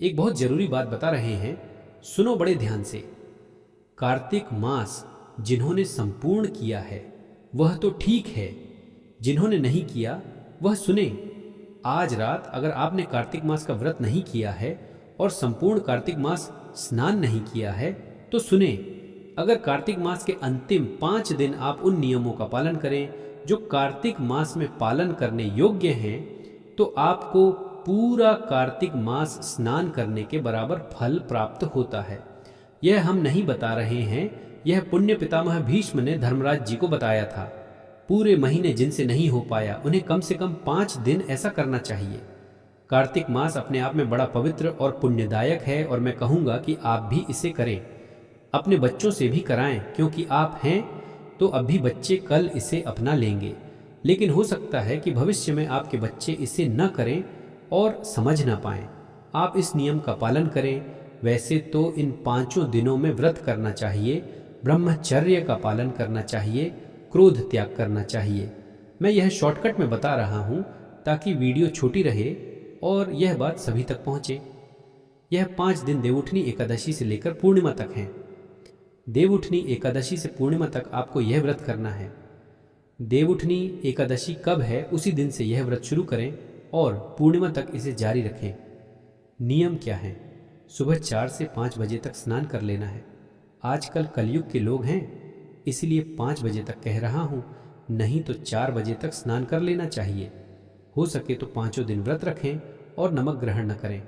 एक बहुत जरूरी बात बता रहे हैं, सुनो बड़े ध्यान से। कार्तिक मास जिन्होंने संपूर्ण किया है वह तो ठीक है, जिन्होंने नहीं किया वह सुने। आज रात अगर आपने कार्तिक मास का व्रत नहीं किया है और संपूर्ण कार्तिक मास स्नान नहीं किया है तो सुने। अगर कार्तिक मास के अंतिम 5 दिन आप उन नियमों का पालन करें जो कार्तिक मास में पालन करने योग्य हैं तो आपको पूरा कार्तिक मास स्नान करने के बराबर फल प्राप्त होता है। यह हम नहीं बता रहे हैं, यह पुण्य पितामह भीष्म ने धर्मराज जी को बताया था। पूरे महीने जिनसे नहीं हो पाया उन्हें कम से कम 5 दिन ऐसा करना चाहिए। कार्तिक मास अपने आप में बड़ा पवित्र और पुण्यदायक है और मैं कहूँगा कि आप भी इसे करें। अपने बच्चों से भी कराएं, क्योंकि आप हैं तो अभी बच्चे कल इसे अपना लेंगे, लेकिन हो सकता है कि भविष्य में आपके बच्चे इसे न करें और समझ ना पाएं। आप इस नियम का पालन करें। वैसे तो इन 5 दिनों में व्रत करना चाहिए, ब्रह्मचर्य का पालन करना चाहिए, क्रोध त्याग करना चाहिए। मैं यह शॉर्टकट में बता रहा हूँ ताकि वीडियो छोटी रहे और यह बात सभी तक पहुँचे। यह 5 दिन देवउठनी एकादशी से लेकर पूर्णिमा तक हैं। देवउठनी एकादशी से पूर्णिमा तक आपको यह व्रत करना है। देवउठनी एकादशी कब है उसी दिन से यह व्रत शुरू करें और पूर्णिमा तक इसे जारी रखें। नियम क्या है? सुबह 4 से 5 बजे तक स्नान कर लेना है। आजकल कलयुग के लोग हैं इसलिए 5 बजे तक कह रहा हूँ, नहीं तो 4 बजे तक स्नान कर लेना चाहिए। हो सके तो 5 दिन व्रत रखें और नमक ग्रहण न करें।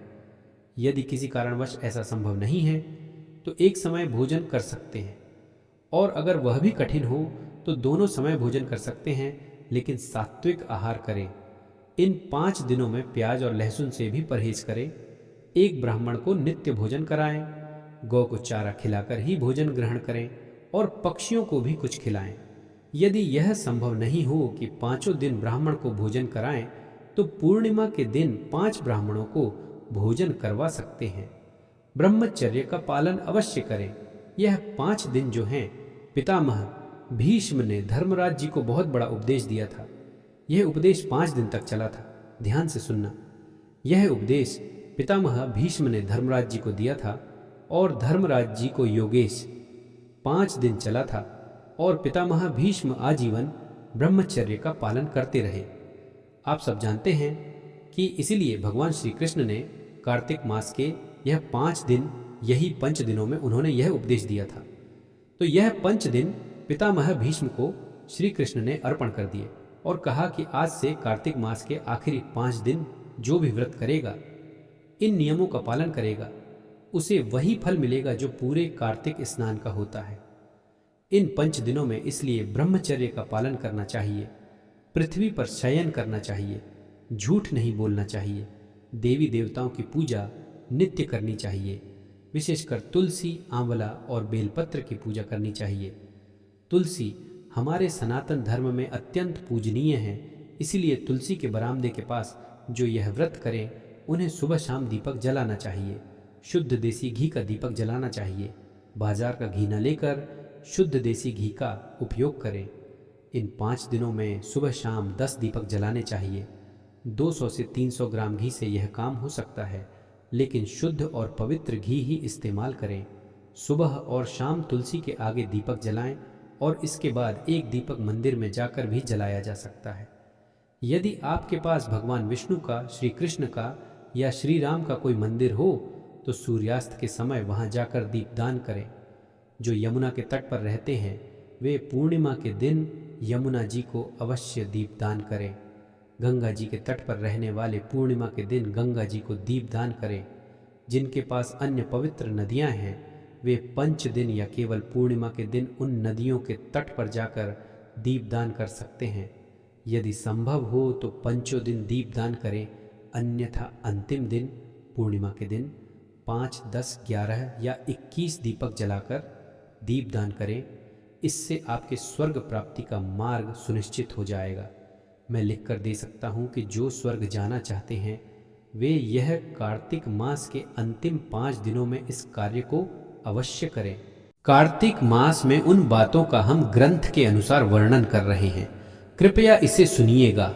यदि किसी कारणवश ऐसा संभव नहीं है तो एक समय भोजन कर सकते हैं, और अगर वह भी कठिन हो तो दोनों समय भोजन कर सकते हैं, लेकिन सात्विक आहार करें। इन 5 दिनों में प्याज और लहसुन से भी परहेज करें। एक ब्राह्मण को नित्य भोजन कराएं, गौ को चारा खिलाकर ही भोजन ग्रहण करें और पक्षियों को भी कुछ खिलाएं। यदि यह संभव नहीं हो कि 5 दिन ब्राह्मण को भोजन कराएं तो पूर्णिमा के दिन 5 ब्राह्मणों को भोजन करवा सकते हैं। ब्रह्मचर्य का पालन अवश्य करें। यह 5 दिन जो हैं, पितामह भीष्म ने धर्मराज जी को बहुत बड़ा उपदेश दिया था। यह उपदेश 5 दिन तक चला था। ध्यान से सुनना। यह उपदेश पितामह भीष्म ने धर्मराज जी को दिया था और धर्मराज जी को योगेश 5 दिन चला था और पितामह भीष्म आजीवन ब्रह्मचर्य का पालन करते रहे। आप सब जानते हैं कि इसीलिए भगवान श्री कृष्ण ने कार्तिक मास के यह 5 दिन, यही 5 दिनों में उन्होंने यह उपदेश दिया था। तो यह 5 दिन पितामह भीष्म को श्री कृष्ण ने अर्पण कर दिए और कहा कि आज से कार्तिक मास के आखिरी 5 दिन जो भी व्रत करेगा, इन नियमों का पालन करेगा, उसे वही फल मिलेगा जो पूरे कार्तिक स्नान का होता है। इन 5 दिनों में इसलिए ब्रह्मचर्य का पालन करना चाहिए, पृथ्वी पर शयन करना चाहिए, झूठ नहीं बोलना चाहिए, देवी देवताओं की पूजा नित्य करनी चाहिए, विशेषकर तुलसी, आंवला और बेलपत्र की पूजा करनी चाहिए। तुलसी हमारे सनातन धर्म में अत्यंत पूजनीय है, इसीलिए तुलसी के बरामदे के पास जो यह व्रत करें उन्हें सुबह शाम दीपक जलाना चाहिए। शुद्ध देसी घी का दीपक जलाना चाहिए। बाजार का घी न लेकर शुद्ध देसी घी का उपयोग करें। इन 5 दिनों में सुबह शाम 10 दीपक जलाने चाहिए। 200 से 300 ग्राम घी से यह काम हो सकता है, लेकिन शुद्ध और पवित्र घी ही इस्तेमाल करें। सुबह और शाम तुलसी के आगे दीपक जलाएं और इसके बाद एक दीपक मंदिर में जाकर भी जलाया जा सकता है। यदि आपके पास भगवान विष्णु का, श्री कृष्ण का या श्री राम का कोई मंदिर हो तो सूर्यास्त के समय वहां जाकर दीपदान करें। जो यमुना के तट पर रहते हैं वे पूर्णिमा के दिन यमुना जी को अवश्य दीपदान करें। गंगा जी के तट पर रहने वाले पूर्णिमा के दिन गंगा जी को दीपदान करें। जिनके पास अन्य पवित्र नदियां हैं वे 5 दिन या केवल पूर्णिमा के दिन उन नदियों के तट पर जाकर दीपदान कर सकते हैं। यदि संभव हो तो 5 दिन दीपदान करें, अन्यथा अंतिम दिन पूर्णिमा के दिन 5, 10, 11 या 21 दीपक जलाकर दीपदान करें। इससे आपके स्वर्ग प्राप्ति का मार्ग सुनिश्चित हो जाएगा। मैं लिख कर दे सकता हूँ कि जो स्वर्ग जाना चाहते हैं वे यह कार्तिक मास के अंतिम 5 दिनों में इस कार्य को अवश्य करें। कार्तिक मास में उन बातों का हम ग्रंथ के अनुसार वर्णन कर रहे हैं, कृपया इसे सुनिएगा।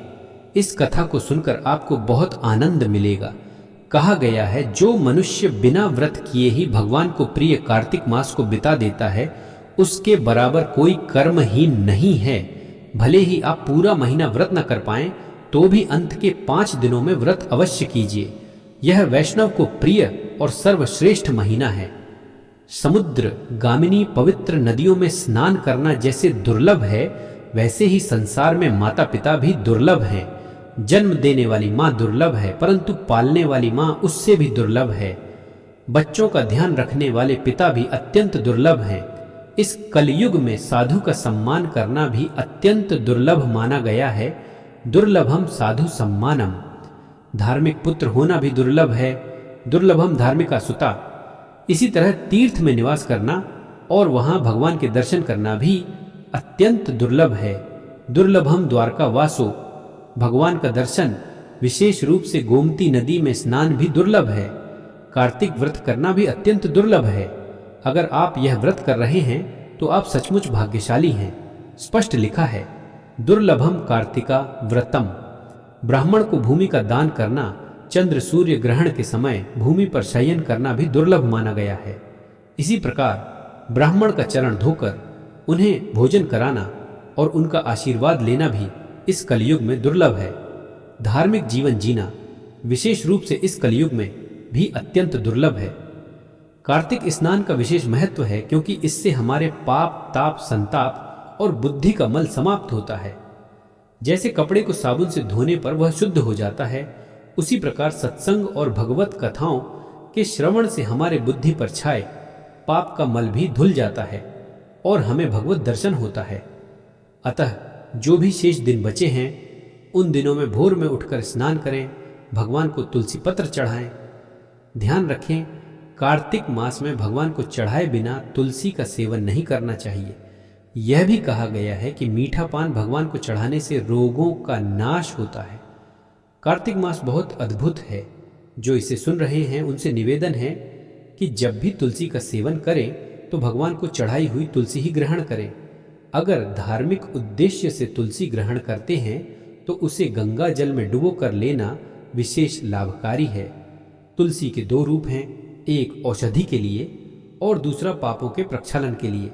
इस कथा को सुनकर आपको बहुत आनंद मिलेगा। कहा गया है, जो मनुष्य बिना व्रत किए ही भगवान को प्रिय कार्तिक मास को बिता देता है, उसके बराबर कोई कर्म ही नहीं है। भले ही आप पूरा महीना व्रत न कर पाएं, तो भी अंत के 5 दिनों में व्रत अवश्य कीजिए। यह वैष्णव को प्रिय और सर्वश्रेष्ठ महीना है। समुद्र गामिनी पवित्र नदियों में स्नान करना जैसे दुर्लभ है, वैसे ही संसार में माता पिता भी दुर्लभ हैं। जन्म देने वाली माँ दुर्लभ है, परंतु पालने वाली माँ उससे भी दुर्लभ है। बच्चों का ध्यान रखने वाले पिता भी अत्यंत दुर्लभ हैं। इस कलयुग में साधु का सम्मान करना भी अत्यंत दुर्लभ माना गया है। दुर्लभम साधु सम्मानम। धार्मिक पुत्र होना भी दुर्लभ है। दुर्लभम धार्मिका सुता। इसी तरह तीर्थ में निवास करना और वहां भगवान के दर्शन करना भी अत्यंत दुर्लभ है। दुर्लभम द्वारका वासो। भगवान का दर्शन, विशेष रूप से गोमती नदी में स्नान भी दुर्लभ है। कार्तिक व्रत करना भी अत्यंत दुर्लभ है। अगर आप यह व्रत कर रहे हैं तो आप सचमुच भाग्यशाली हैं। स्पष्ट लिखा है, दुर्लभम कार्तिका व्रतम। ब्राह्मण को भूमि का दान करना, चंद्र सूर्य ग्रहण के समय भूमि पर शयन करना भी दुर्लभ माना गया है। इसी प्रकार ब्राह्मण का चरण धोकर उन्हें भोजन कराना और उनका आशीर्वाद लेना भी इस कलयुग में दुर्लभ है। धार्मिक जीवन जीना विशेष रूप से इस कलयुग में भी अत्यंत दुर्लभ है। कार्तिक स्नान का विशेष महत्व है, क्योंकि इससे हमारे पाप, ताप, संताप और बुद्धि का मल समाप्त होता है। जैसे कपड़े को साबुन से धोने पर वह शुद्ध हो जाता है, उसी प्रकार सत्संग और भगवत कथाओं के श्रवण से हमारे बुद्धि पर छाए पाप का मल भी धुल जाता है और हमें भगवत दर्शन होता है। अतः जो भी शेष दिन बचे हैं, उन दिनों में भोर में उठकर स्नान करें, भगवान को तुलसी पत्र चढ़ाएं। ध्यान रखें, कार्तिक मास में भगवान को चढ़ाए बिना तुलसी का सेवन नहीं करना चाहिए। यह भी कहा गया है कि मीठा पान भगवान को चढ़ाने से रोगों का नाश होता है। कार्तिक मास बहुत अद्भुत है। जो इसे सुन रहे हैं उनसे निवेदन है कि जब भी तुलसी का सेवन करें तो भगवान को चढ़ाई हुई तुलसी ही ग्रहण करें। अगर धार्मिक उद्देश्य से तुलसी ग्रहण करते हैं तो उसे गंगा जल में डुबो कर लेना विशेष लाभकारी है। तुलसी के 2 रूप हैं, एक औषधि के लिए और दूसरा पापों के प्रक्षालन के लिए।